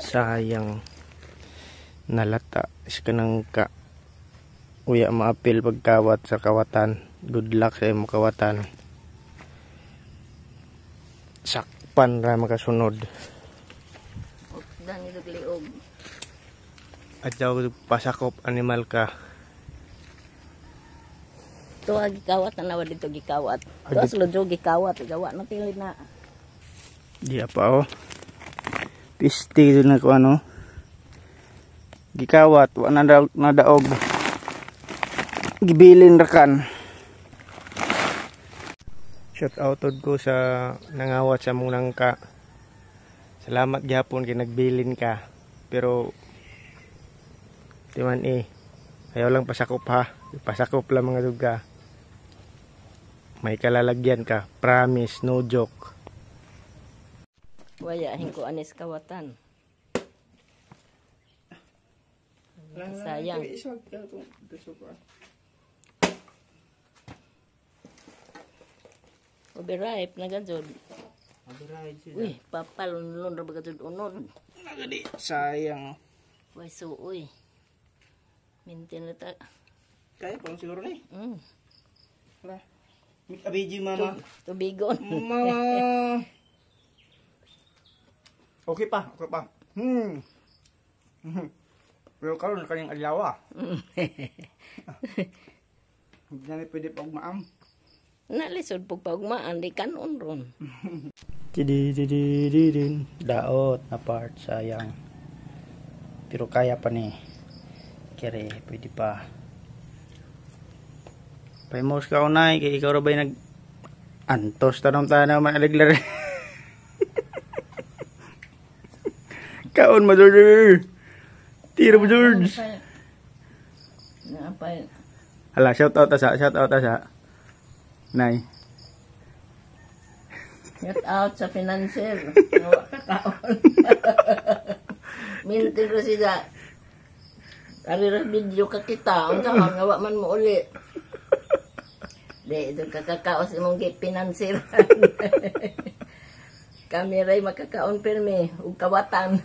Sayang. Nalata. Iska nang ka. Uya maapil pagkawat sa kawatan. Good luck sa imo kawatan. Sakpan ra makasunod. Dan ito liog. At daw pasakop animal ka. Ito gikawat na nawa dito gikawat. Ito aslo gikawat. Igawa na tilid na. Di apa oh. Pisti dito na ko ano. Gikawat. Wala na daog. Gibilin rakan. Shout out ko sa nangawat sa mong nangka. Salamat gyapon kay nagbilin ka. Pero timan ayaw lang pasakop ha. Pasakop lang mga duga. May kalalagyan ka. Promise, no joke. Wayahin ko anis kawatan. Sayang. Overripe na gajod. Uy, papal unun ra bagajod unon. Nagadi sayang. Way suoy. Mintin na ta. Kaya pang siguro ni. Wala. Abiji mama. Tubigon. Mama. Okay pa. Pero karon kanyang adlaw. Hindi na pwede pagmaam. Nalisod pag paugmaan, di kanon ron. Tidididididin. Daot na part, sayang. Pero kaya pa ni. Kere, pwede pa. Paimos ka unay, kaya ikaw rabay nag... Antos, tanong-tanong man aliglar. Kaon mo, George. Tira mo, George. Hala, shout out asa. Nay. Shout out sa financier. Nawa ka kaon. Mintin ko siya. Karira video ka kita. Ang saan, nawa man mo uli. Di, ito kakakaos imong financier. Kami ray makakaon pirmi. Ug kawatan.